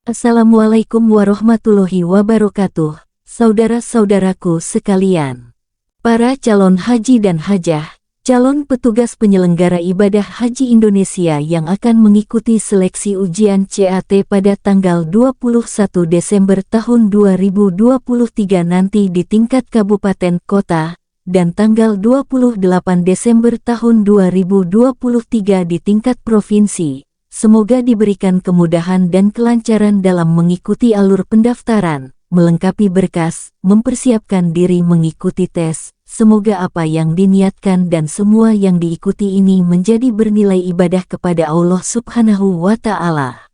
Assalamualaikum warahmatullahi wabarakatuh, saudara-saudaraku sekalian. Para calon haji dan hajah, calon petugas penyelenggara ibadah haji Indonesia yang akan mengikuti seleksi ujian CAT pada tanggal 21 Desember tahun 2023 nanti di tingkat kabupaten kota, dan tanggal 28 Desember tahun 2023 di tingkat provinsi. Semoga diberikan kemudahan dan kelancaran dalam mengikuti alur pendaftaran, melengkapi berkas, mempersiapkan diri mengikuti tes. Semoga apa yang diniatkan dan semua yang diikuti ini menjadi bernilai ibadah kepada Allah Subhanahu wa Ta'ala.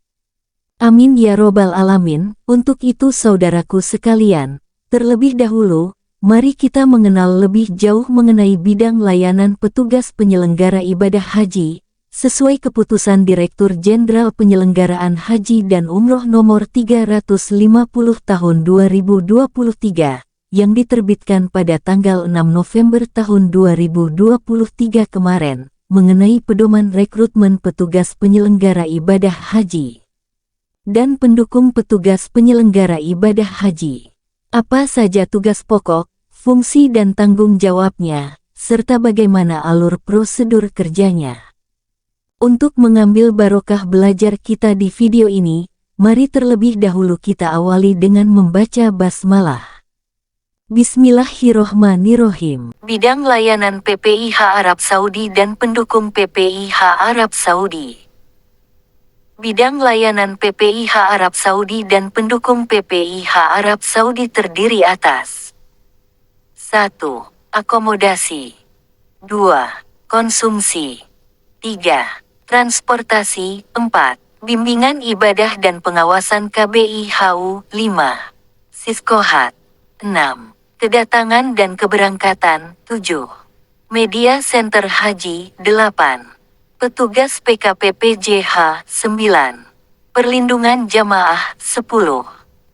Amin ya Robbal Alamin. Untuk itu saudaraku sekalian, terlebih dahulu, mari kita mengenal lebih jauh mengenai bidang layanan petugas penyelenggara ibadah haji, sesuai keputusan Direktur Jenderal Penyelenggaraan Haji dan Umroh Nomor 350 Tahun 2023, yang diterbitkan pada tanggal 6 November tahun 2023 kemarin, mengenai pedoman rekrutmen petugas penyelenggara ibadah haji dan pendukung petugas penyelenggara ibadah haji. Apa saja tugas pokok, fungsi dan tanggung jawabnya, serta bagaimana alur prosedur kerjanya. Untuk mengambil barokah belajar kita di video ini, mari terlebih dahulu kita awali dengan membaca basmalah. Bismillahirrohmanirrohim. Bidang layanan PPIH Arab Saudi dan pendukung PPIH Arab Saudi. Bidang layanan PPIH Arab Saudi dan pendukung PPIH Arab Saudi terdiri atas 1. Akomodasi 2. Konsumsi 3. Transportasi 4. Bimbingan ibadah dan pengawasan KBIHU 5. Siskohat 6. Kedatangan dan keberangkatan 7. Media Center Haji 8. Petugas PKPPJH 9. Perlindungan Jamaah 10.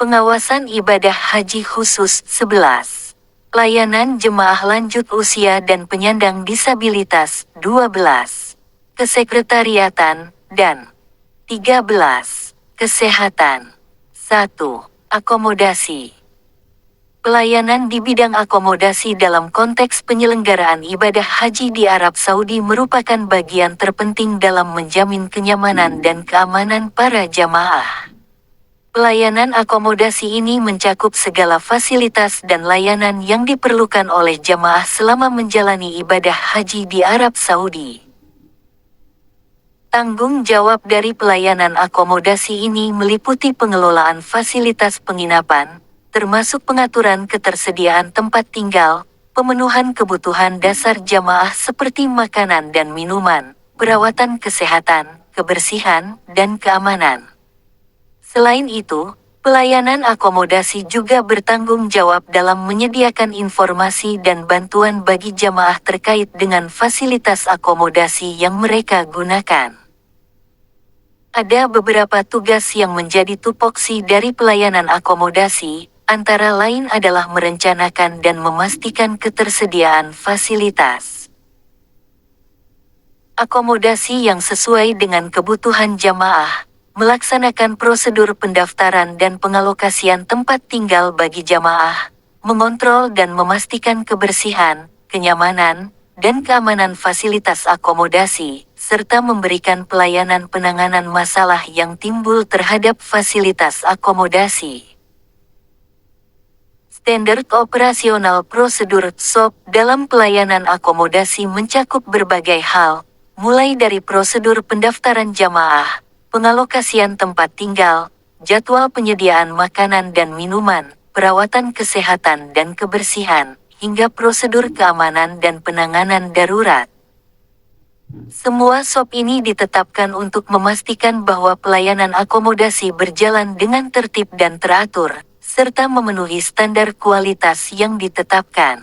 Pengawasan ibadah haji khusus 11. Layanan jemaah lanjut usia dan penyandang disabilitas 12. Kesekretariatan, dan 13. Kesehatan. 1. Akomodasi. Pelayanan di bidang akomodasi dalam konteks penyelenggaraan ibadah haji di Arab Saudi merupakan bagian terpenting dalam menjamin kenyamanan dan keamanan para jamaah. Pelayanan akomodasi ini mencakup segala fasilitas dan layanan yang diperlukan oleh jamaah selama menjalani ibadah haji di Arab Saudi. Tanggung jawab dari pelayanan akomodasi ini meliputi pengelolaan fasilitas penginapan, termasuk pengaturan ketersediaan tempat tinggal, pemenuhan kebutuhan dasar jamaah seperti makanan dan minuman, perawatan kesehatan, kebersihan, dan keamanan. Selain itu, pelayanan akomodasi juga bertanggung jawab dalam menyediakan informasi dan bantuan bagi jamaah terkait dengan fasilitas akomodasi yang mereka gunakan. Ada beberapa tugas yang menjadi tupoksi dari pelayanan akomodasi, antara lain adalah merencanakan dan memastikan ketersediaan fasilitas akomodasi yang sesuai dengan kebutuhan jamaah, melaksanakan prosedur pendaftaran dan pengalokasian tempat tinggal bagi jamaah, mengontrol dan memastikan kebersihan, kenyamanan, dan keamanan fasilitas akomodasi, serta memberikan pelayanan penanganan masalah yang timbul terhadap fasilitas akomodasi. Standar operasional prosedur SOP dalam pelayanan akomodasi mencakup berbagai hal, mulai dari prosedur pendaftaran jamaah, pengalokasian tempat tinggal, jadwal penyediaan makanan dan minuman, perawatan kesehatan dan kebersihan, hingga prosedur keamanan dan penanganan darurat. Semua SOP ini ditetapkan untuk memastikan bahwa pelayanan akomodasi berjalan dengan tertib dan teratur, serta memenuhi standar kualitas yang ditetapkan.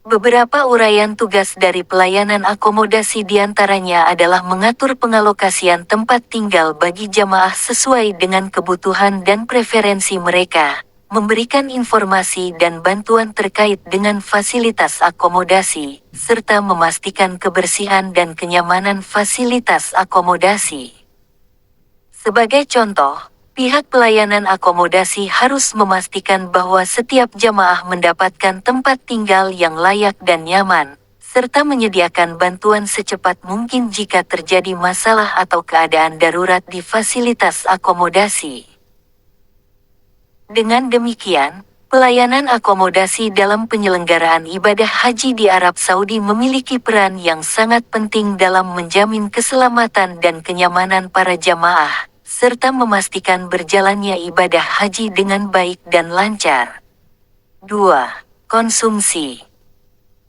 Beberapa uraian tugas dari pelayanan akomodasi diantaranya adalah mengatur pengalokasian tempat tinggal bagi jamaah sesuai dengan kebutuhan dan preferensi mereka, memberikan informasi dan bantuan terkait dengan fasilitas akomodasi, serta memastikan kebersihan dan kenyamanan fasilitas akomodasi. Sebagai contoh, pihak pelayanan akomodasi harus memastikan bahwa setiap jamaah mendapatkan tempat tinggal yang layak dan nyaman, serta menyediakan bantuan secepat mungkin jika terjadi masalah atau keadaan darurat di fasilitas akomodasi. Dengan demikian, pelayanan akomodasi dalam penyelenggaraan ibadah haji di Arab Saudi memiliki peran yang sangat penting dalam menjamin keselamatan dan kenyamanan para jamaah, serta memastikan berjalannya ibadah haji dengan baik dan lancar. 2. Konsumsi.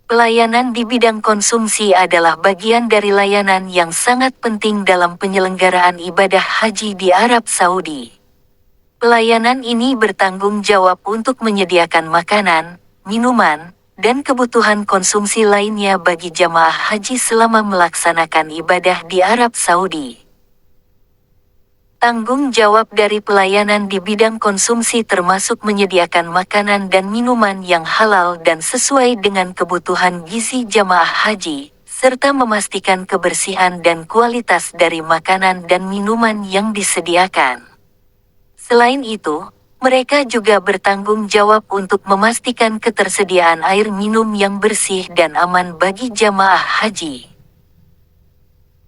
Pelayanan di bidang konsumsi adalah bagian dari layanan yang sangat penting dalam penyelenggaraan ibadah haji di Arab Saudi. Pelayanan ini bertanggung jawab untuk menyediakan makanan, minuman, dan kebutuhan konsumsi lainnya bagi jamaah haji selama melaksanakan ibadah di Arab Saudi. Tanggung jawab dari pelayanan di bidang konsumsi termasuk menyediakan makanan dan minuman yang halal dan sesuai dengan kebutuhan gizi jamaah haji, serta memastikan kebersihan dan kualitas dari makanan dan minuman yang disediakan. Selain itu, mereka juga bertanggung jawab untuk memastikan ketersediaan air minum yang bersih dan aman bagi jamaah haji.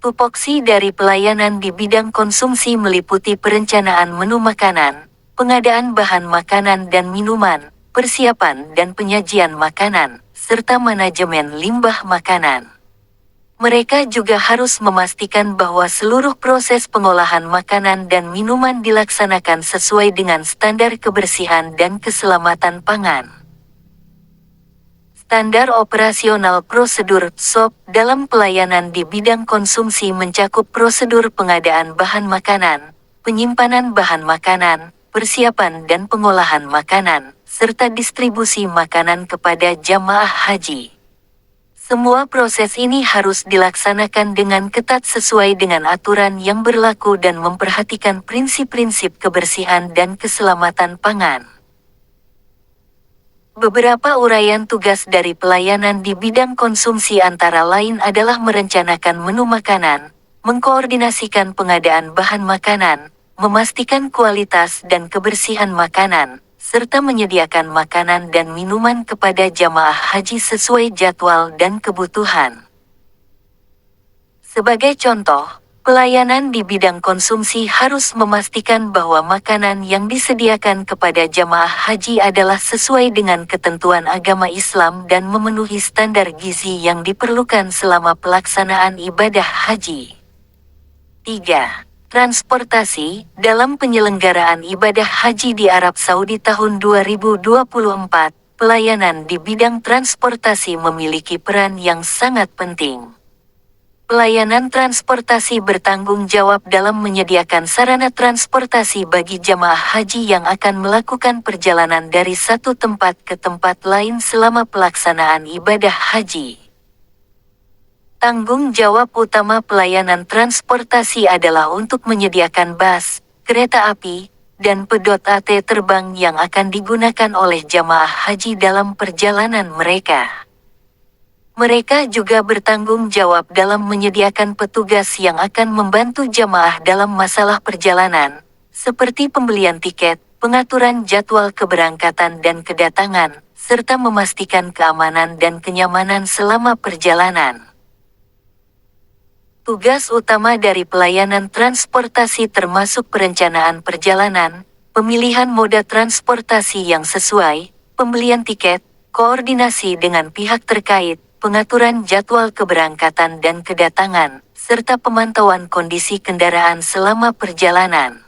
Tupoksi dari pelayanan di bidang konsumsi meliputi perencanaan menu makanan, pengadaan bahan makanan dan minuman, persiapan dan penyajian makanan, serta manajemen limbah makanan. Mereka juga harus memastikan bahwa seluruh proses pengolahan makanan dan minuman dilaksanakan sesuai dengan standar kebersihan dan keselamatan pangan. Standar operasional prosedur (SOP) dalam pelayanan di bidang konsumsi mencakup prosedur pengadaan bahan makanan, penyimpanan bahan makanan, persiapan dan pengolahan makanan, serta distribusi makanan kepada jamaah haji. Semua proses ini harus dilaksanakan dengan ketat sesuai dengan aturan yang berlaku dan memperhatikan prinsip-prinsip kebersihan dan keselamatan pangan. Beberapa uraian tugas dari pelayanan di bidang konsumsi antara lain adalah merencanakan menu makanan, mengkoordinasikan pengadaan bahan makanan, memastikan kualitas dan kebersihan makanan, serta menyediakan makanan dan minuman kepada jamaah haji sesuai jadwal dan kebutuhan. Sebagai contoh, pelayanan di bidang konsumsi harus memastikan bahwa makanan yang disediakan kepada jamaah haji adalah sesuai dengan ketentuan agama Islam dan memenuhi standar gizi yang diperlukan selama pelaksanaan ibadah haji. 3. Transportasi. Dalam penyelenggaraan ibadah haji di Arab Saudi tahun 2024, pelayanan di bidang transportasi memiliki peran yang sangat penting. Pelayanan transportasi bertanggung jawab dalam menyediakan sarana transportasi bagi jamaah haji yang akan melakukan perjalanan dari satu tempat ke tempat lain selama pelaksanaan ibadah haji. Tanggung jawab utama pelayanan transportasi adalah untuk menyediakan bus, kereta api, dan pedot AT terbang yang akan digunakan oleh jamaah haji dalam perjalanan mereka. Mereka juga bertanggung jawab dalam menyediakan petugas yang akan membantu jamaah dalam masalah perjalanan, seperti pembelian tiket, pengaturan jadwal keberangkatan dan kedatangan, serta memastikan keamanan dan kenyamanan selama perjalanan. Tugas utama dari pelayanan transportasi termasuk perencanaan perjalanan, pemilihan moda transportasi yang sesuai, pembelian tiket, koordinasi dengan pihak terkait, pengaturan jadwal keberangkatan dan kedatangan, serta pemantauan kondisi kendaraan selama perjalanan.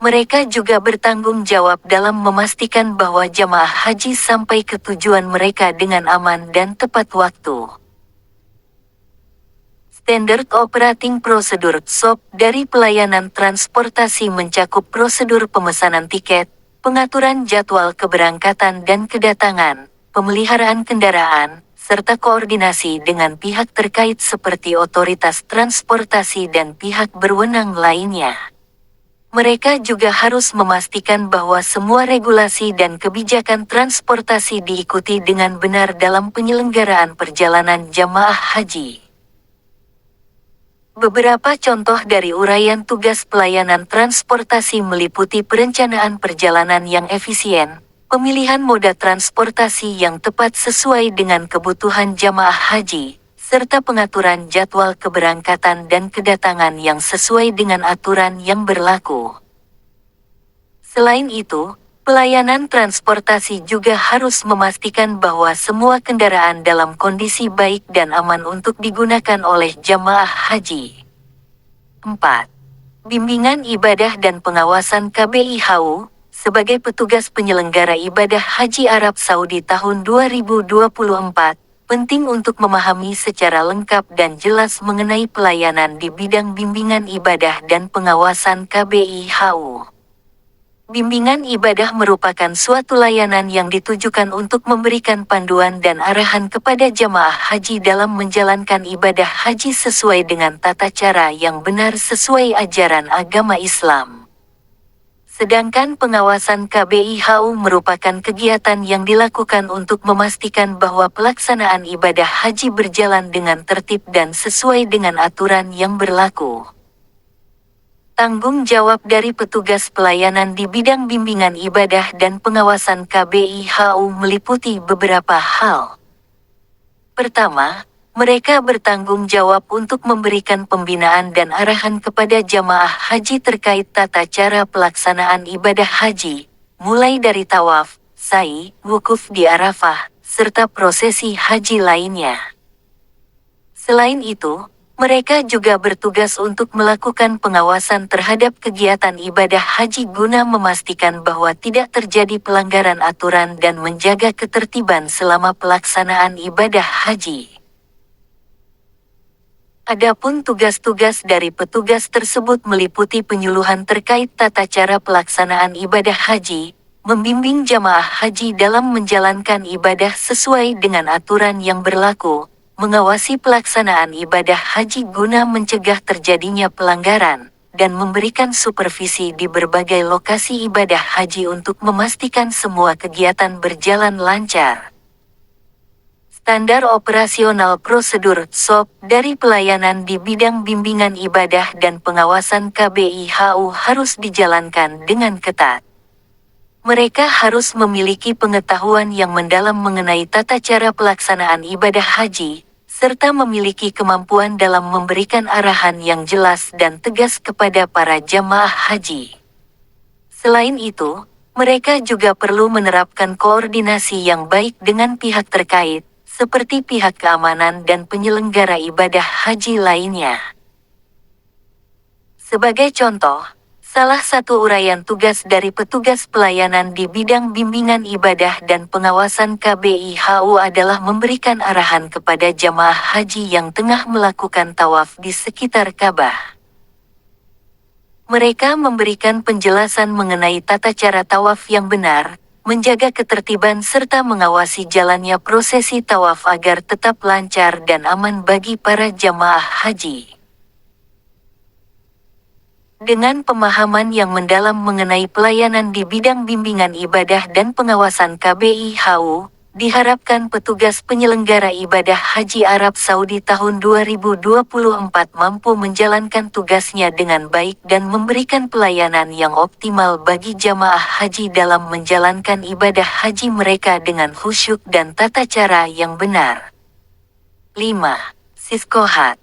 Mereka juga bertanggung jawab dalam memastikan bahwa jamaah haji sampai ke tujuan mereka dengan aman dan tepat waktu. Standard Operating Procedure (SOP) dari pelayanan transportasi mencakup prosedur pemesanan tiket, pengaturan jadwal keberangkatan dan kedatangan, pemeliharaan kendaraan, serta koordinasi dengan pihak terkait seperti otoritas transportasi dan pihak berwenang lainnya. Mereka juga harus memastikan bahwa semua regulasi dan kebijakan transportasi diikuti dengan benar dalam penyelenggaraan perjalanan jamaah haji. Beberapa contoh dari uraian tugas pelayanan transportasi meliputi perencanaan perjalanan yang efisien, pemilihan moda transportasi yang tepat sesuai dengan kebutuhan jamaah haji, serta pengaturan jadwal keberangkatan dan kedatangan yang sesuai dengan aturan yang berlaku. Selain itu, pelayanan transportasi juga harus memastikan bahwa semua kendaraan dalam kondisi baik dan aman untuk digunakan oleh jamaah haji. 4. Bimbingan ibadah dan pengawasan KBIHU. Sebagai petugas penyelenggara ibadah Haji Arab Saudi tahun 2024, penting untuk memahami secara lengkap dan jelas mengenai pelayanan di bidang bimbingan ibadah dan pengawasan KBIHU. Bimbingan ibadah merupakan suatu layanan yang ditujukan untuk memberikan panduan dan arahan kepada jamaah haji dalam menjalankan ibadah haji sesuai dengan tata cara yang benar sesuai ajaran agama Islam. Sedangkan pengawasan KBIHU merupakan kegiatan yang dilakukan untuk memastikan bahwa pelaksanaan ibadah haji berjalan dengan tertib dan sesuai dengan aturan yang berlaku. Tanggung jawab dari petugas pelayanan di bidang bimbingan ibadah dan pengawasan KBIHU meliputi beberapa hal. Pertama, mereka bertanggung jawab untuk memberikan pembinaan dan arahan kepada jamaah haji terkait tata cara pelaksanaan ibadah haji, mulai dari tawaf, sa'i, wukuf di Arafah, serta prosesi haji lainnya. Selain itu, mereka juga bertugas untuk melakukan pengawasan terhadap kegiatan ibadah haji guna memastikan bahwa tidak terjadi pelanggaran aturan dan menjaga ketertiban selama pelaksanaan ibadah haji. Adapun tugas-tugas dari petugas tersebut meliputi penyuluhan terkait tata cara pelaksanaan ibadah haji, membimbing jamaah haji dalam menjalankan ibadah sesuai dengan aturan yang berlaku, mengawasi pelaksanaan ibadah haji guna mencegah terjadinya pelanggaran, dan memberikan supervisi di berbagai lokasi ibadah haji untuk memastikan semua kegiatan berjalan lancar. Standar operasional prosedur (SOP) dari pelayanan di bidang bimbingan ibadah dan pengawasan KBIHU harus dijalankan dengan ketat. Mereka harus memiliki pengetahuan yang mendalam mengenai tata cara pelaksanaan ibadah haji, serta memiliki kemampuan dalam memberikan arahan yang jelas dan tegas kepada para jamaah haji. Selain itu, mereka juga perlu menerapkan koordinasi yang baik dengan pihak terkait, seperti pihak keamanan dan penyelenggara ibadah haji lainnya. Sebagai contoh, salah satu uraian tugas dari petugas pelayanan di bidang bimbingan ibadah dan pengawasan KBIHU adalah memberikan arahan kepada jamaah haji yang tengah melakukan tawaf di sekitar Ka'bah. Mereka memberikan penjelasan mengenai tata cara tawaf yang benar, menjaga ketertiban serta mengawasi jalannya prosesi tawaf agar tetap lancar dan aman bagi para jamaah haji. Dengan pemahaman yang mendalam mengenai pelayanan di bidang bimbingan ibadah dan pengawasan KBIHU, diharapkan petugas penyelenggara ibadah Haji Arab Saudi tahun 2024 mampu menjalankan tugasnya dengan baik dan memberikan pelayanan yang optimal bagi jamaah haji dalam menjalankan ibadah haji mereka dengan khusyuk dan tata cara yang benar. 5. Siskohat.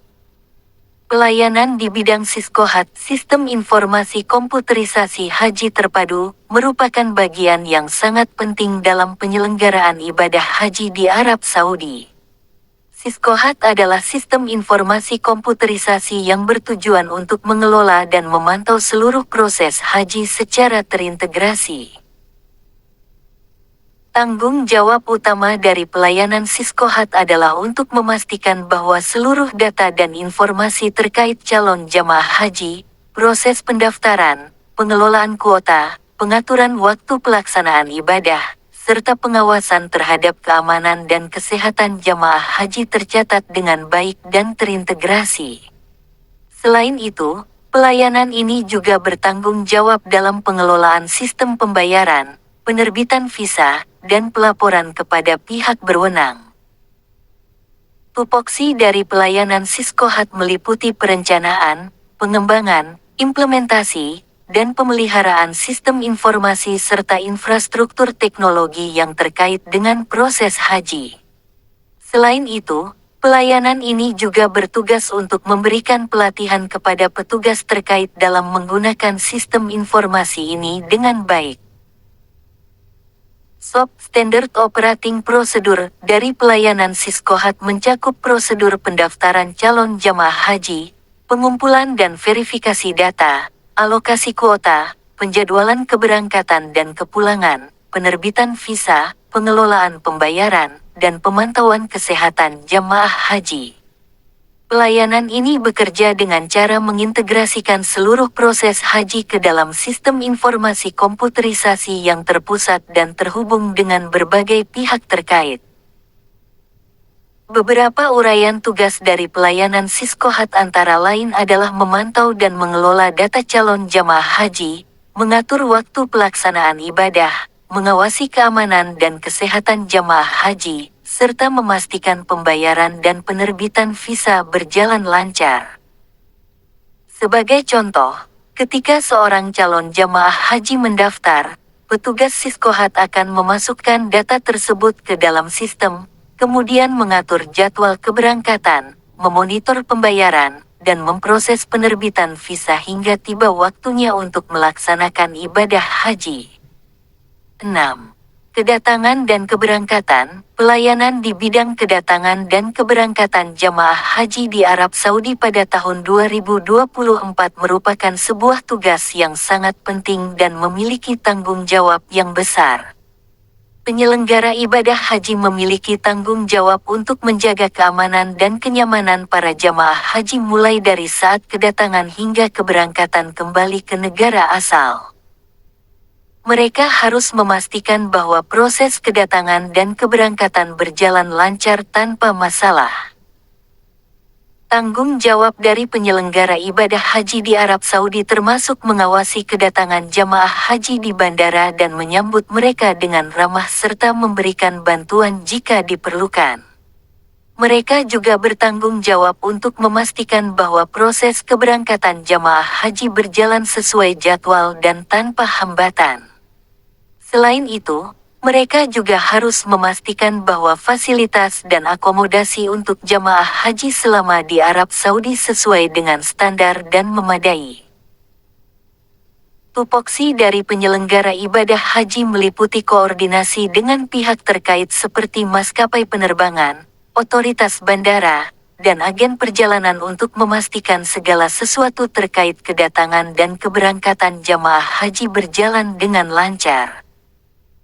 Pelayanan di bidang Siskohat, Sistem Informasi Komputerisasi Haji Terpadu, merupakan bagian yang sangat penting dalam penyelenggaraan ibadah haji di Arab Saudi. Siskohat adalah sistem informasi komputerisasi yang bertujuan untuk mengelola dan memantau seluruh proses haji secara terintegrasi. Tanggung jawab utama dari pelayanan Siskohat adalah untuk memastikan bahwa seluruh data dan informasi terkait calon jamaah haji, proses pendaftaran, pengelolaan kuota, pengaturan waktu pelaksanaan ibadah, serta pengawasan terhadap keamanan dan kesehatan jamaah haji tercatat dengan baik dan terintegrasi. Selain itu, pelayanan ini juga bertanggung jawab dalam pengelolaan sistem pembayaran, penerbitan visa, dan pelaporan kepada pihak berwenang. Tupoksi dari pelayanan Siskohat meliputi perencanaan, pengembangan, implementasi, dan pemeliharaan sistem informasi serta infrastruktur teknologi yang terkait dengan proses haji. Selain itu, pelayanan ini juga bertugas untuk memberikan pelatihan kepada petugas terkait dalam menggunakan sistem informasi ini dengan baik. SOP Standard Operating Procedure dari pelayanan Siskohat mencakup prosedur pendaftaran calon jamaah haji, pengumpulan dan verifikasi data, alokasi kuota, penjadwalan keberangkatan dan kepulangan, penerbitan visa, pengelolaan pembayaran, dan pemantauan kesehatan jamaah haji. Pelayanan ini bekerja dengan cara mengintegrasikan seluruh proses haji ke dalam sistem informasi komputerisasi yang terpusat dan terhubung dengan berbagai pihak terkait. Beberapa uraian tugas dari pelayanan Siskohat antara lain adalah memantau dan mengelola data calon jamaah haji, mengatur waktu pelaksanaan ibadah, mengawasi keamanan dan kesehatan jamaah haji, serta memastikan pembayaran dan penerbitan visa berjalan lancar. Sebagai contoh, ketika seorang calon jamaah haji mendaftar, petugas Siskohat akan memasukkan data tersebut ke dalam sistem, kemudian mengatur jadwal keberangkatan, memonitor pembayaran, dan memproses penerbitan visa hingga tiba waktunya untuk melaksanakan ibadah haji. 6. Kedatangan dan keberangkatan. Pelayanan di bidang kedatangan dan keberangkatan jamaah haji di Arab Saudi pada tahun 2024 merupakan sebuah tugas yang sangat penting dan memiliki tanggung jawab yang besar. Penyelenggara ibadah haji memiliki tanggung jawab untuk menjaga keamanan dan kenyamanan para jamaah haji mulai dari saat kedatangan hingga keberangkatan kembali ke negara asal. Mereka harus memastikan bahwa proses kedatangan dan keberangkatan berjalan lancar tanpa masalah. Tanggung jawab dari penyelenggara ibadah haji di Arab Saudi termasuk mengawasi kedatangan jamaah haji di bandara dan menyambut mereka dengan ramah serta memberikan bantuan jika diperlukan. Mereka juga bertanggung jawab untuk memastikan bahwa proses keberangkatan jamaah haji berjalan sesuai jadwal dan tanpa hambatan. Selain itu, mereka juga harus memastikan bahwa fasilitas dan akomodasi untuk jamaah haji selama di Arab Saudi sesuai dengan standar dan memadai. Tupoksi dari penyelenggara ibadah haji meliputi koordinasi dengan pihak terkait seperti maskapai penerbangan, otoritas bandara, dan agen perjalanan untuk memastikan segala sesuatu terkait kedatangan dan keberangkatan jamaah haji berjalan dengan lancar.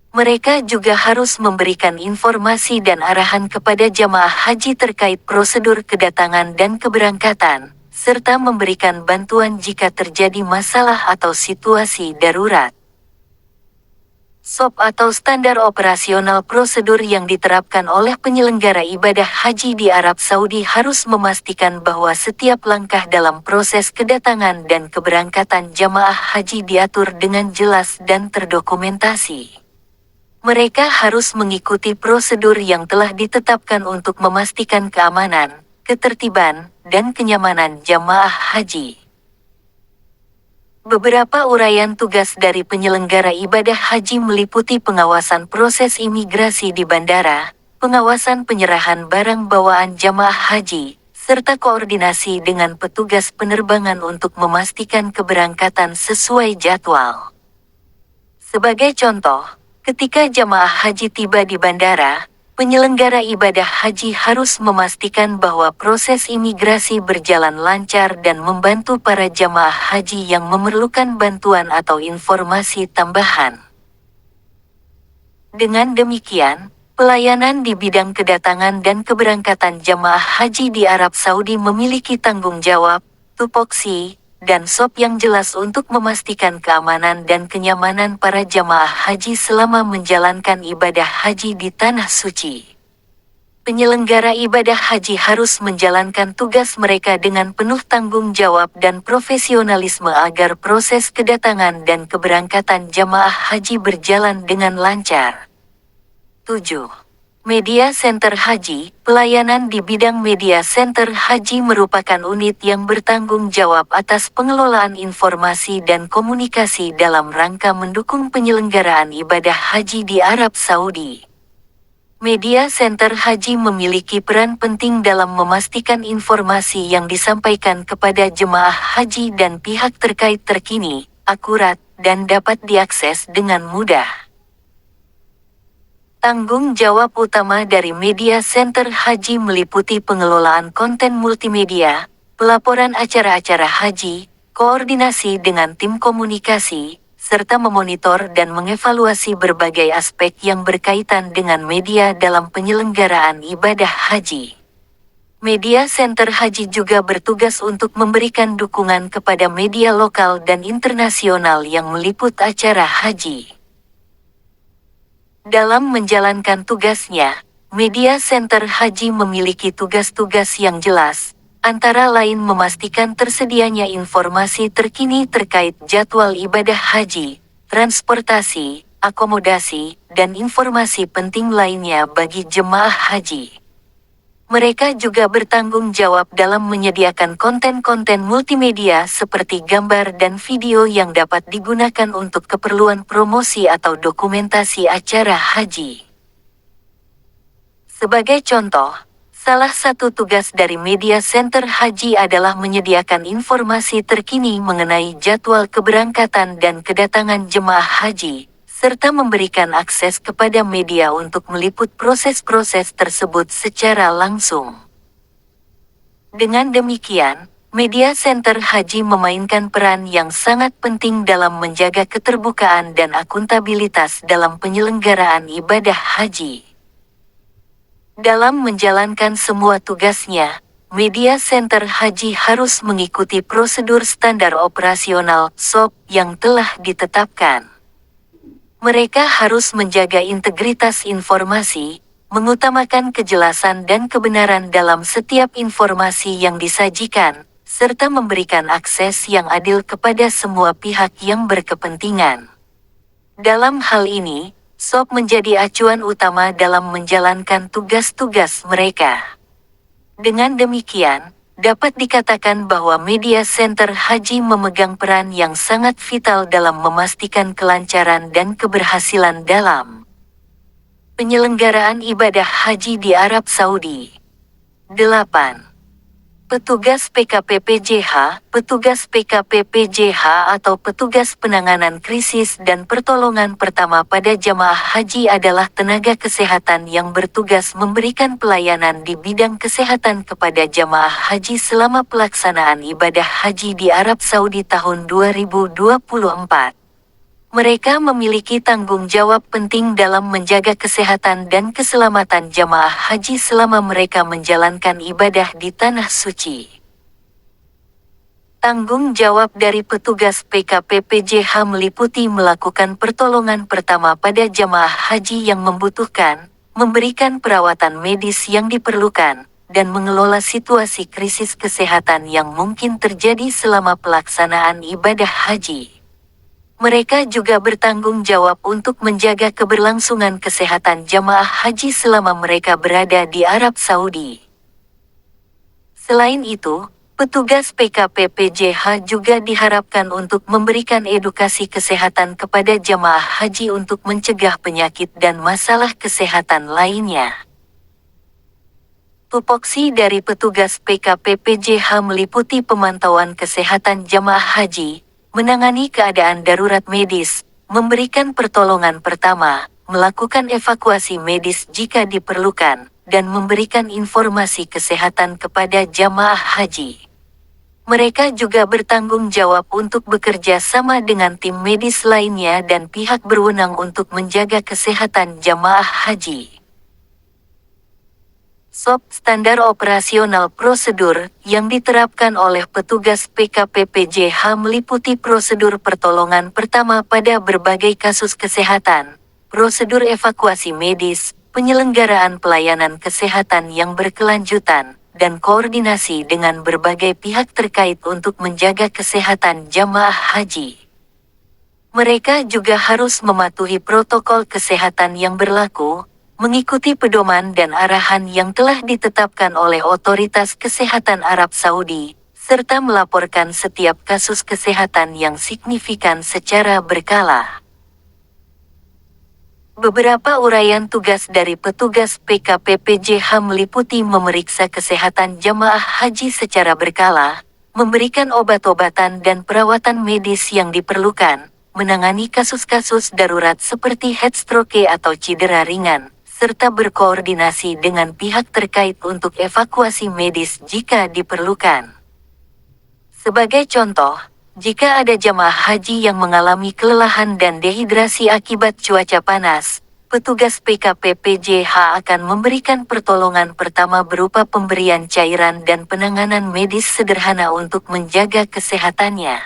Mereka juga harus memberikan informasi dan arahan kepada jamaah haji terkait prosedur kedatangan dan keberangkatan, serta memberikan bantuan jika terjadi masalah atau situasi darurat. SOP atau Standar Operasional Prosedur yang diterapkan oleh penyelenggara ibadah haji di Arab Saudi harus memastikan bahwa setiap langkah dalam proses kedatangan dan keberangkatan jamaah haji diatur dengan jelas dan terdokumentasi. Mereka harus mengikuti prosedur yang telah ditetapkan untuk memastikan keamanan, ketertiban, dan kenyamanan jamaah haji. Beberapa uraian tugas dari penyelenggara ibadah haji meliputi pengawasan proses imigrasi di bandara, pengawasan penyerahan barang bawaan jamaah haji, serta koordinasi dengan petugas penerbangan untuk memastikan keberangkatan sesuai jadwal. Sebagai contoh, ketika jamaah haji tiba di bandara, penyelenggara ibadah haji harus memastikan bahwa proses imigrasi berjalan lancar dan membantu para jamaah haji yang memerlukan bantuan atau informasi tambahan. Dengan demikian, pelayanan di bidang kedatangan dan keberangkatan jamaah haji di Arab Saudi memiliki tanggung jawab, tupoksi, dan SOP yang jelas untuk memastikan keamanan dan kenyamanan para jamaah haji selama menjalankan ibadah haji di Tanah Suci. Penyelenggara ibadah haji harus menjalankan tugas mereka dengan penuh tanggung jawab dan profesionalisme agar proses kedatangan dan keberangkatan jamaah haji berjalan dengan lancar. 7. Media Center Haji, pelayanan di bidang media center haji merupakan unit yang bertanggung jawab atas pengelolaan informasi dan komunikasi dalam rangka mendukung penyelenggaraan ibadah haji di Arab Saudi. Media Center Haji memiliki peran penting dalam memastikan informasi yang disampaikan kepada jemaah haji dan pihak terkait terkini, akurat, dan dapat diakses dengan mudah. Tanggung jawab utama dari Media Center Haji meliputi pengelolaan konten multimedia, pelaporan acara-acara haji, koordinasi dengan tim komunikasi, serta memonitor dan mengevaluasi berbagai aspek yang berkaitan dengan media dalam penyelenggaraan ibadah haji. Media Center Haji juga bertugas untuk memberikan dukungan kepada media lokal dan internasional yang meliput acara haji. Dalam menjalankan tugasnya, Media Center Haji memiliki tugas-tugas yang jelas, antara lain memastikan tersedianya informasi terkini terkait jadwal ibadah haji, transportasi, akomodasi, dan informasi penting lainnya bagi jemaah haji. Mereka juga bertanggung jawab dalam menyediakan konten-konten multimedia seperti gambar dan video yang dapat digunakan untuk keperluan promosi atau dokumentasi acara haji. Sebagai contoh, salah satu tugas dari Media Center Haji adalah menyediakan informasi terkini mengenai jadwal keberangkatan dan kedatangan jemaah haji, serta memberikan akses kepada media untuk meliput proses-proses tersebut secara langsung. Dengan demikian, Media Center Haji memainkan peran yang sangat penting dalam menjaga keterbukaan dan akuntabilitas dalam penyelenggaraan ibadah haji. Dalam menjalankan semua tugasnya, Media Center Haji harus mengikuti prosedur standar operasional (SOP) yang telah ditetapkan. Mereka harus menjaga integritas informasi, mengutamakan kejelasan dan kebenaran dalam setiap informasi yang disajikan, serta memberikan akses yang adil kepada semua pihak yang berkepentingan. Dalam hal ini, SOP menjadi acuan utama dalam menjalankan tugas-tugas mereka. Dengan demikian, dapat dikatakan bahwa Media Center Haji memegang peran yang sangat vital dalam memastikan kelancaran dan keberhasilan dalam penyelenggaraan ibadah haji di Arab Saudi. 8. Petugas PKPPJH, petugas PKPPJH atau petugas penanganan krisis dan pertolongan pertama pada jamaah haji adalah tenaga kesehatan yang bertugas memberikan pelayanan di bidang kesehatan kepada jamaah haji selama pelaksanaan ibadah haji di Arab Saudi tahun 2024. Mereka memiliki tanggung jawab penting dalam menjaga kesehatan dan keselamatan jamaah haji selama mereka menjalankan ibadah di Tanah Suci. Tanggung jawab dari petugas PKPPJH meliputi melakukan pertolongan pertama pada jamaah haji yang membutuhkan, memberikan perawatan medis yang diperlukan, dan mengelola situasi krisis kesehatan yang mungkin terjadi selama pelaksanaan ibadah haji. Mereka juga bertanggung jawab untuk menjaga keberlangsungan kesehatan jamaah haji selama mereka berada di Arab Saudi. Selain itu, petugas PKPPJH juga diharapkan untuk memberikan edukasi kesehatan kepada jamaah haji untuk mencegah penyakit dan masalah kesehatan lainnya. Tupoksi dari petugas PKPPJH meliputi pemantauan kesehatan jamaah haji, menangani keadaan darurat medis, memberikan pertolongan pertama, melakukan evakuasi medis jika diperlukan, dan memberikan informasi kesehatan kepada jamaah haji. Mereka juga bertanggung jawab untuk bekerja sama dengan tim medis lainnya dan pihak berwenang untuk menjaga kesehatan jamaah haji. SOP standar operasional prosedur yang diterapkan oleh petugas PKPPJH meliputi prosedur pertolongan pertama pada berbagai kasus kesehatan, prosedur evakuasi medis, penyelenggaraan pelayanan kesehatan yang berkelanjutan, dan koordinasi dengan berbagai pihak terkait untuk menjaga kesehatan jamaah haji. Mereka juga harus mematuhi protokol kesehatan yang berlaku, mengikuti pedoman dan arahan yang telah ditetapkan oleh otoritas kesehatan Arab Saudi, serta melaporkan setiap kasus kesehatan yang signifikan secara berkala. Beberapa uraian tugas dari petugas PKPPJH meliputi memeriksa kesehatan jamaah haji secara berkala, memberikan obat-obatan dan perawatan medis yang diperlukan, menangani kasus-kasus darurat seperti heat stroke atau cedera ringan, serta berkoordinasi dengan pihak terkait untuk evakuasi medis jika diperlukan. Sebagai contoh, jika ada jamaah haji yang mengalami kelelahan dan dehidrasi akibat cuaca panas, petugas PKPPJH akan memberikan pertolongan pertama berupa pemberian cairan dan penanganan medis sederhana untuk menjaga kesehatannya.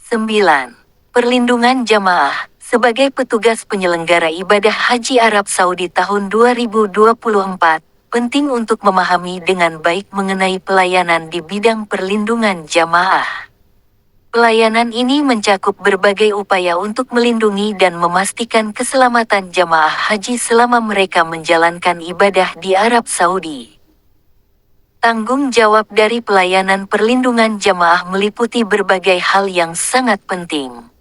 9. Perlindungan jamaah. Sebagai petugas penyelenggara ibadah haji Arab Saudi tahun 2024, penting untuk memahami dengan baik mengenai pelayanan di bidang perlindungan jamaah. Pelayanan ini mencakup berbagai upaya untuk melindungi dan memastikan keselamatan jamaah haji selama mereka menjalankan ibadah di Arab Saudi. Tanggung jawab dari pelayanan perlindungan jamaah meliputi berbagai hal yang sangat penting.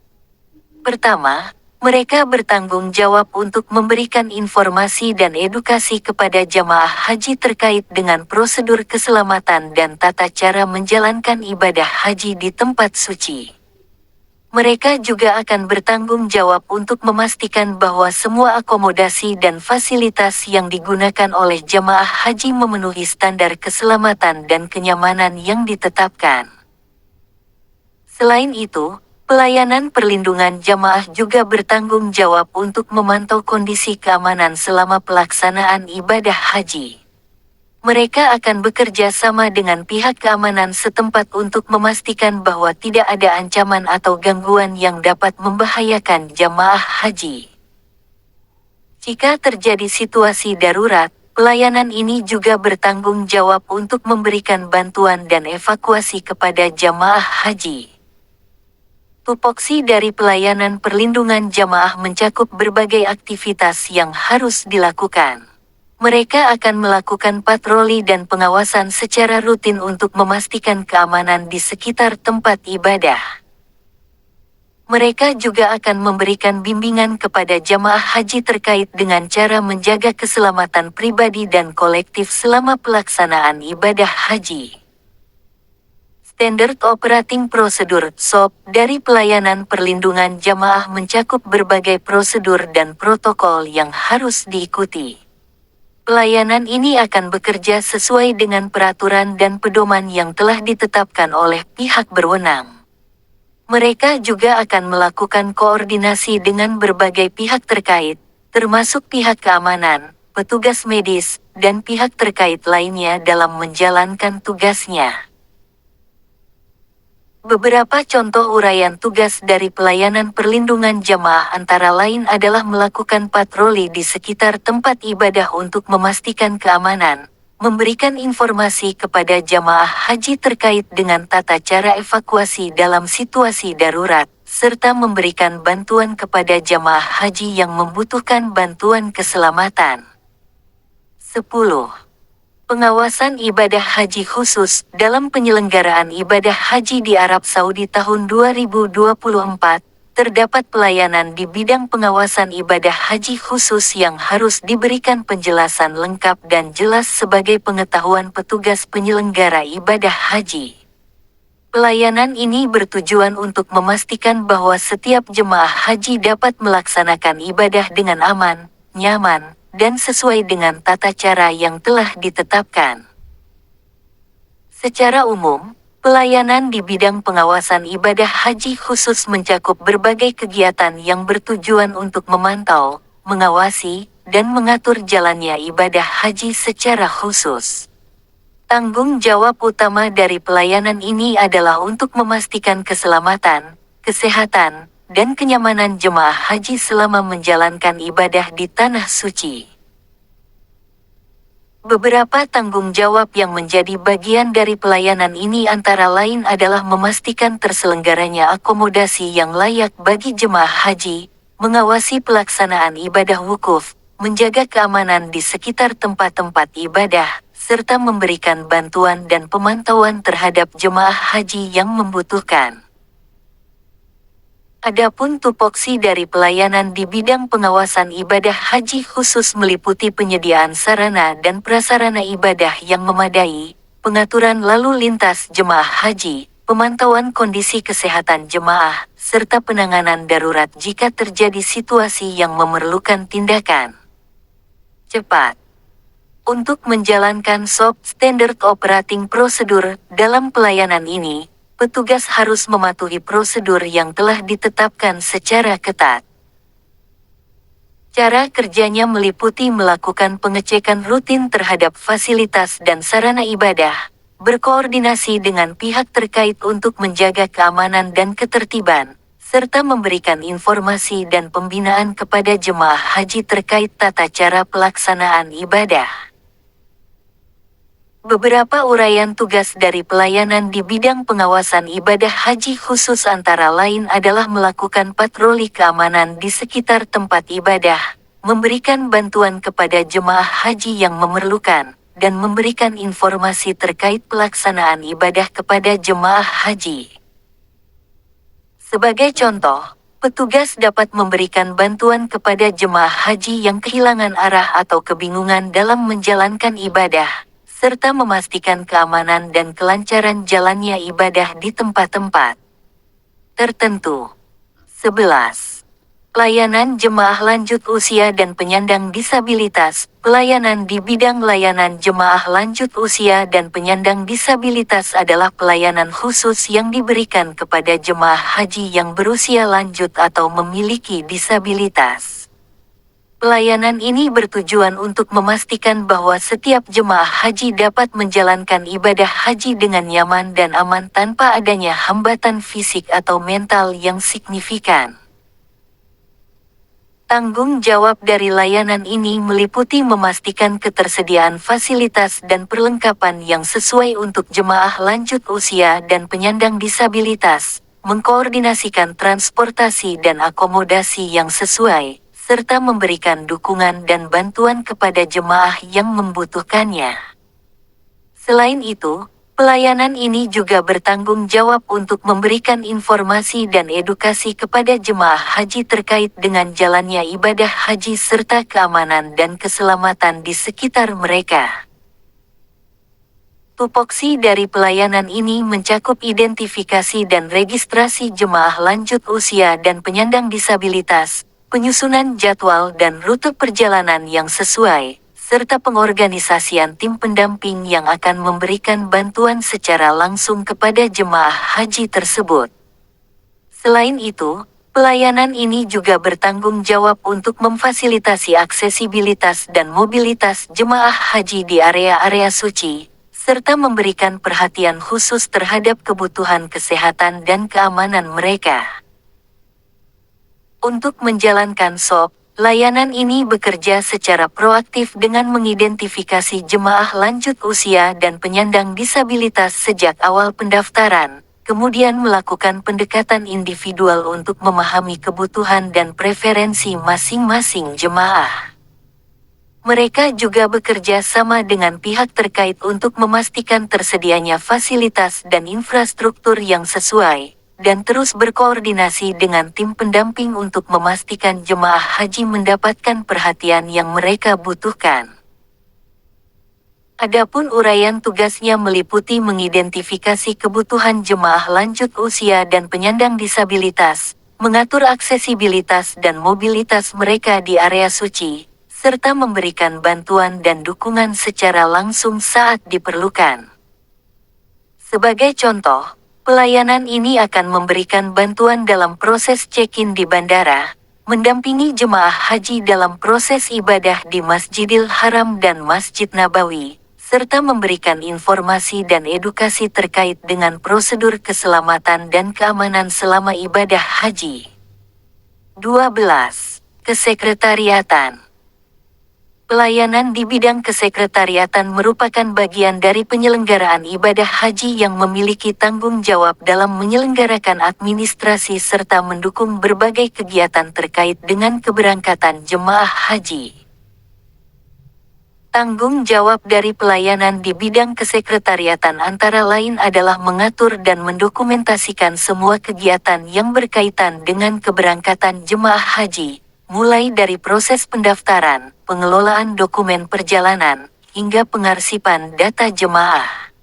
Pertama, mereka bertanggung jawab untuk memberikan informasi dan edukasi kepada jamaah haji terkait dengan prosedur keselamatan dan tata cara menjalankan ibadah haji di tempat suci. Mereka juga akan bertanggung jawab untuk memastikan bahwa semua akomodasi dan fasilitas yang digunakan oleh jamaah haji memenuhi standar keselamatan dan kenyamanan yang ditetapkan. Selain itu, pelayanan perlindungan jamaah juga bertanggung jawab untuk memantau kondisi keamanan selama pelaksanaan ibadah haji. Mereka akan bekerja sama dengan pihak keamanan setempat untuk memastikan bahwa tidak ada ancaman atau gangguan yang dapat membahayakan jamaah haji. Jika terjadi situasi darurat, pelayanan ini juga bertanggung jawab untuk memberikan bantuan dan evakuasi kepada jamaah haji. Tupoksi dari pelayanan perlindungan jamaah mencakup berbagai aktivitas yang harus dilakukan. Mereka akan melakukan patroli dan pengawasan secara rutin untuk memastikan keamanan di sekitar tempat ibadah. Mereka juga akan memberikan bimbingan kepada jamaah haji terkait dengan cara menjaga keselamatan pribadi dan kolektif selama pelaksanaan ibadah haji. Standard Operating Procedure (SOP) dari pelayanan perlindungan jamaah mencakup berbagai prosedur dan protokol yang harus diikuti. Pelayanan ini akan bekerja sesuai dengan peraturan dan pedoman yang telah ditetapkan oleh pihak berwenang. Mereka juga akan melakukan koordinasi dengan berbagai pihak terkait, termasuk pihak keamanan, petugas medis, dan pihak terkait lainnya dalam menjalankan tugasnya. Beberapa contoh uraian tugas dari pelayanan perlindungan jamaah antara lain adalah melakukan patroli di sekitar tempat ibadah untuk memastikan keamanan, memberikan informasi kepada jamaah haji terkait dengan tata cara evakuasi dalam situasi darurat, serta memberikan bantuan kepada jamaah haji yang membutuhkan bantuan keselamatan. 10. Pengawasan ibadah haji khusus. Dalam penyelenggaraan ibadah haji di Arab Saudi tahun 2024, terdapat pelayanan di bidang pengawasan ibadah haji khusus yang harus diberikan penjelasan lengkap dan jelas sebagai pengetahuan petugas penyelenggara ibadah haji. Pelayanan ini bertujuan untuk memastikan bahwa setiap jemaah haji dapat melaksanakan ibadah dengan aman, nyaman, dan sesuai dengan tata cara yang telah ditetapkan. Secara umum, pelayanan di bidang pengawasan ibadah haji khusus mencakup berbagai kegiatan yang bertujuan untuk memantau, mengawasi, dan mengatur jalannya ibadah haji secara khusus. Tanggung jawab utama dari pelayanan ini adalah untuk memastikan keselamatan, kesehatan, dan kenyamanan jemaah haji selama menjalankan ibadah di Tanah Suci. Beberapa tanggung jawab yang menjadi bagian dari pelayanan ini antara lain adalah memastikan terselenggaranya akomodasi yang layak bagi jemaah haji, mengawasi pelaksanaan ibadah wukuf, menjaga keamanan di sekitar tempat-tempat ibadah, serta memberikan bantuan dan pemantauan terhadap jemaah haji yang membutuhkan. Adapun tupoksi dari pelayanan di bidang pengawasan ibadah haji khusus meliputi penyediaan sarana dan prasarana ibadah yang memadai, pengaturan lalu lintas jemaah haji, pemantauan kondisi kesehatan jemaah, serta penanganan darurat jika terjadi situasi yang memerlukan tindakan cepat. Untuk menjalankan SOP Standard Operating Procedure dalam pelayanan ini, petugas harus mematuhi prosedur yang telah ditetapkan secara ketat. Cara kerjanya meliputi melakukan pengecekan rutin terhadap fasilitas dan sarana ibadah, berkoordinasi dengan pihak terkait untuk menjaga keamanan dan ketertiban, serta memberikan informasi dan pembinaan kepada jemaah haji terkait tata cara pelaksanaan ibadah. Beberapa uraian tugas dari pelayanan di bidang pengawasan ibadah haji khusus antara lain adalah melakukan patroli keamanan di sekitar tempat ibadah, memberikan bantuan kepada jemaah haji yang memerlukan, dan memberikan informasi terkait pelaksanaan ibadah kepada jemaah haji. Sebagai contoh, petugas dapat memberikan bantuan kepada jemaah haji yang kehilangan arah atau kebingungan dalam menjalankan ibadah, serta memastikan keamanan dan kelancaran jalannya ibadah di tempat-tempat tertentu. 11. Pelayanan jemaah lanjut usia dan penyandang disabilitas. Pelayanan di bidang layanan jemaah lanjut usia dan penyandang disabilitas adalah pelayanan khusus yang diberikan kepada jemaah haji yang berusia lanjut atau memiliki disabilitas. Pelayanan ini bertujuan untuk memastikan bahwa setiap jemaah haji dapat menjalankan ibadah haji dengan nyaman dan aman tanpa adanya hambatan fisik atau mental yang signifikan. Tanggung jawab dari layanan ini meliputi memastikan ketersediaan fasilitas dan perlengkapan yang sesuai untuk jemaah lanjut usia dan penyandang disabilitas, mengkoordinasikan transportasi dan akomodasi yang sesuai, serta memberikan dukungan dan bantuan kepada jemaah yang membutuhkannya. Selain itu, pelayanan ini juga bertanggung jawab untuk memberikan informasi dan edukasi kepada jemaah haji terkait dengan jalannya ibadah haji serta keamanan dan keselamatan di sekitar mereka. Tupoksi dari pelayanan ini mencakup identifikasi dan registrasi jemaah lanjut usia dan penyandang disabilitas, penyusunan jadwal dan rute perjalanan yang sesuai, serta pengorganisasian tim pendamping yang akan memberikan bantuan secara langsung kepada jemaah haji tersebut. Selain itu, pelayanan ini juga bertanggung jawab untuk memfasilitasi aksesibilitas dan mobilitas jemaah haji di area-area suci, serta memberikan perhatian khusus terhadap kebutuhan kesehatan dan keamanan mereka. Untuk menjalankan SOP, layanan ini bekerja secara proaktif dengan mengidentifikasi jemaah lanjut usia dan penyandang disabilitas sejak awal pendaftaran, kemudian melakukan pendekatan individual untuk memahami kebutuhan dan preferensi masing-masing jemaah. Mereka juga bekerja sama dengan pihak terkait untuk memastikan tersedianya fasilitas dan infrastruktur yang sesuai, dan terus berkoordinasi dengan tim pendamping untuk memastikan jemaah haji mendapatkan perhatian yang mereka butuhkan. Adapun uraian tugasnya meliputi mengidentifikasi kebutuhan jemaah lanjut usia dan penyandang disabilitas, mengatur aksesibilitas dan mobilitas mereka di area suci, serta memberikan bantuan dan dukungan secara langsung saat diperlukan. Sebagai contoh, pelayanan ini akan memberikan bantuan dalam proses check-in di bandara, mendampingi jemaah haji dalam proses ibadah di Masjidil Haram dan Masjid Nabawi, serta memberikan informasi dan edukasi terkait dengan prosedur keselamatan dan keamanan selama ibadah haji. 12. Kesekretariatan. Pelayanan di bidang kesekretariatan merupakan bagian dari penyelenggaraan ibadah haji yang memiliki tanggung jawab dalam menyelenggarakan administrasi serta mendukung berbagai kegiatan terkait dengan keberangkatan jemaah haji. Tanggung jawab dari pelayanan di bidang kesekretariatan antara lain adalah mengatur dan mendokumentasikan semua kegiatan yang berkaitan dengan keberangkatan jemaah haji, mulai dari proses pendaftaran, pengelolaan dokumen perjalanan, hingga pengarsipan data jemaah.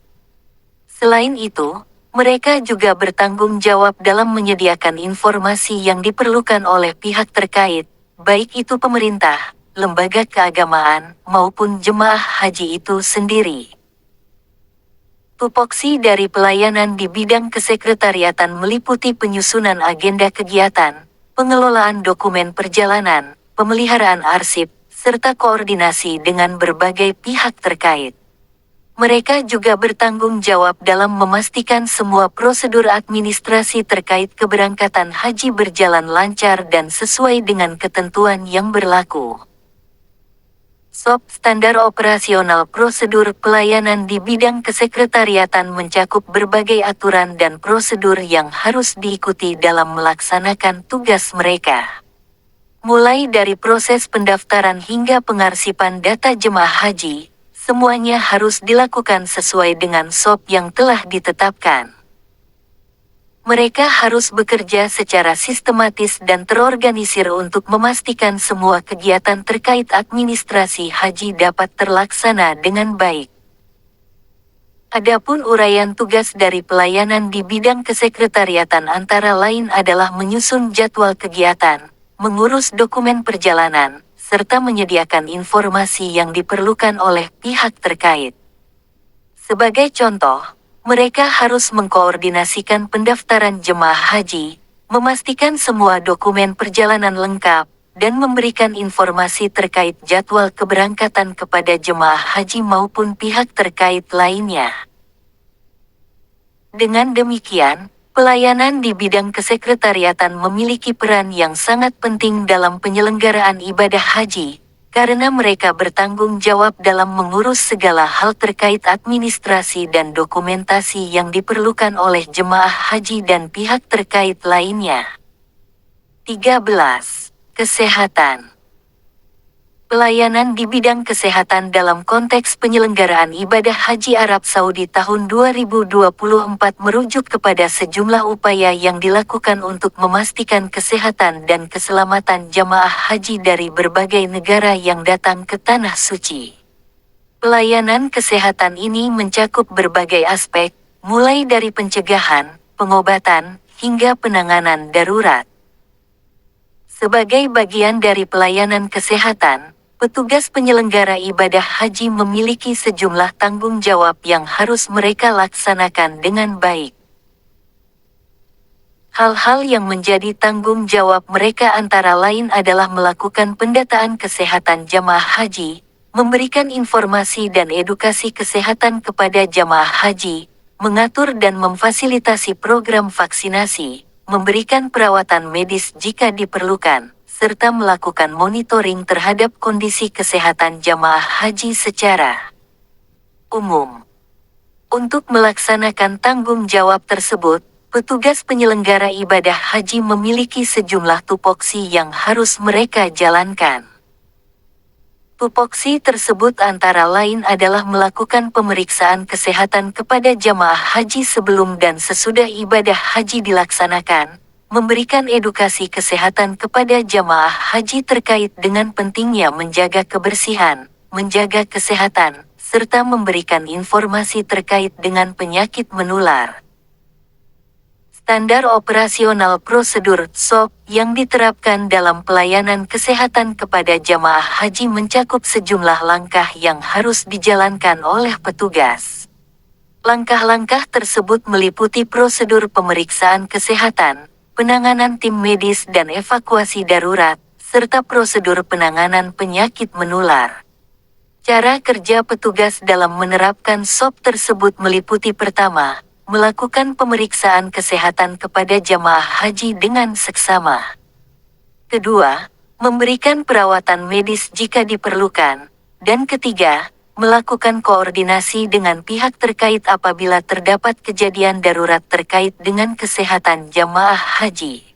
Selain itu, mereka juga bertanggung jawab dalam menyediakan informasi yang diperlukan oleh pihak terkait, baik itu pemerintah, lembaga keagamaan, maupun jemaah haji itu sendiri. Tupoksi dari pelayanan di bidang kesekretariatan meliputi penyusunan agenda kegiatan, pengelolaan dokumen perjalanan, pemeliharaan arsip, serta koordinasi dengan berbagai pihak terkait. Mereka juga bertanggung jawab dalam memastikan semua prosedur administrasi terkait keberangkatan haji berjalan lancar dan sesuai dengan ketentuan yang berlaku. SOP Standar Operasional Prosedur Pelayanan di bidang kesekretariatan mencakup berbagai aturan dan prosedur yang harus diikuti dalam melaksanakan tugas mereka. Mulai dari proses pendaftaran hingga pengarsipan data jemaah haji, semuanya harus dilakukan sesuai dengan SOP yang telah ditetapkan. Mereka harus bekerja secara sistematis dan terorganisir untuk memastikan semua kegiatan terkait administrasi haji dapat terlaksana dengan baik. Adapun uraian tugas dari pelayanan di bidang kesekretariatan antara lain adalah menyusun jadwal kegiatan, mengurus dokumen perjalanan, serta menyediakan informasi yang diperlukan oleh pihak terkait. Sebagai contoh, mereka harus mengkoordinasikan pendaftaran jemaah haji, memastikan semua dokumen perjalanan lengkap, dan memberikan informasi terkait jadwal keberangkatan kepada jemaah haji maupun pihak terkait lainnya. Dengan demikian, pelayanan di bidang kesekretariatan memiliki peran yang sangat penting dalam penyelenggaraan ibadah haji, karena mereka bertanggung jawab dalam mengurus segala hal terkait administrasi dan dokumentasi yang diperlukan oleh jemaah haji dan pihak terkait lainnya. 13. Kesehatan. Pelayanan di bidang kesehatan dalam konteks penyelenggaraan ibadah haji Arab Saudi tahun 2024 merujuk kepada sejumlah upaya yang dilakukan untuk memastikan kesehatan dan keselamatan jamaah haji dari berbagai negara yang datang ke Tanah Suci. Pelayanan kesehatan ini mencakup berbagai aspek, mulai dari pencegahan, pengobatan, hingga penanganan darurat. Sebagai bagian dari pelayanan kesehatan, petugas penyelenggara ibadah haji memiliki sejumlah tanggung jawab yang harus mereka laksanakan dengan baik. Hal-hal yang menjadi tanggung jawab mereka antara lain adalah melakukan pendataan kesehatan jamaah haji, memberikan informasi dan edukasi kesehatan kepada jamaah haji, mengatur dan memfasilitasi program vaksinasi, memberikan perawatan medis jika diperlukan, serta melakukan monitoring terhadap kondisi kesehatan jamaah haji secara umum. Untuk melaksanakan tanggung jawab tersebut, petugas penyelenggara ibadah haji memiliki sejumlah tupoksi yang harus mereka jalankan. Tupoksi tersebut antara lain adalah melakukan pemeriksaan kesehatan kepada jamaah haji sebelum dan sesudah ibadah haji dilaksanakan, memberikan edukasi kesehatan kepada jamaah haji terkait dengan pentingnya menjaga kebersihan, menjaga kesehatan, serta memberikan informasi terkait dengan penyakit menular. Standar operasional prosedur (SOP) yang diterapkan dalam pelayanan kesehatan kepada jamaah haji mencakup sejumlah langkah yang harus dijalankan oleh petugas. Langkah-langkah tersebut meliputi prosedur pemeriksaan kesehatan, penanganan tim medis dan evakuasi darurat, serta prosedur penanganan penyakit menular. Cara kerja petugas dalam menerapkan SOP tersebut meliputi pertama, melakukan pemeriksaan kesehatan kepada jamaah haji dengan seksama. Kedua, memberikan perawatan medis jika diperlukan. Dan ketiga, melakukan koordinasi dengan pihak terkait apabila terdapat kejadian darurat terkait dengan kesehatan jamaah haji.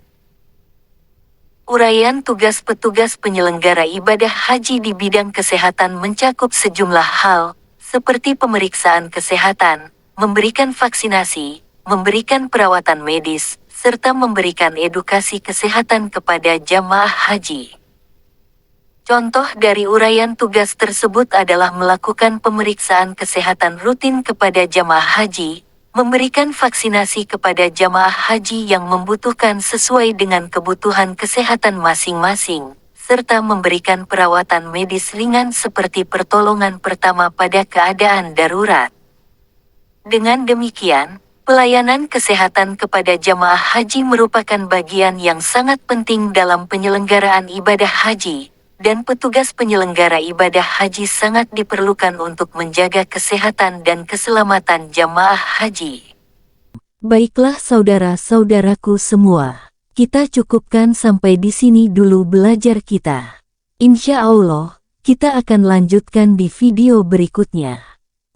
Uraian tugas petugas penyelenggara ibadah haji di bidang kesehatan mencakup sejumlah hal, seperti pemeriksaan kesehatan, memberikan vaksinasi, memberikan perawatan medis, serta memberikan edukasi kesehatan kepada jamaah haji. Contoh dari uraian tugas tersebut adalah melakukan pemeriksaan kesehatan rutin kepada jamaah haji, memberikan vaksinasi kepada jamaah haji yang membutuhkan sesuai dengan kebutuhan kesehatan masing-masing, serta memberikan perawatan medis ringan seperti pertolongan pertama pada keadaan darurat. Dengan demikian, pelayanan kesehatan kepada jamaah haji merupakan bagian yang sangat penting dalam penyelenggaraan ibadah haji, dan petugas penyelenggara ibadah haji sangat diperlukan untuk menjaga kesehatan dan keselamatan jamaah haji. Baiklah saudara-saudaraku semua, kita cukupkan sampai di sini dulu belajar kita. Insya Allah, kita akan lanjutkan di video berikutnya.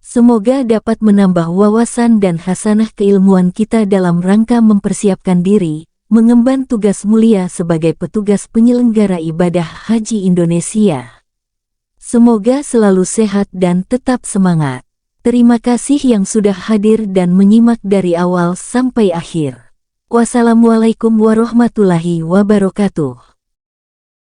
Semoga dapat menambah wawasan dan hasanah keilmuan kita dalam rangka mempersiapkan diri, mengemban tugas mulia sebagai petugas penyelenggara ibadah haji Indonesia. Semoga selalu sehat dan tetap semangat. Terima kasih yang sudah hadir dan menyimak dari awal sampai akhir. Wassalamualaikum warahmatullahi wabarakatuh.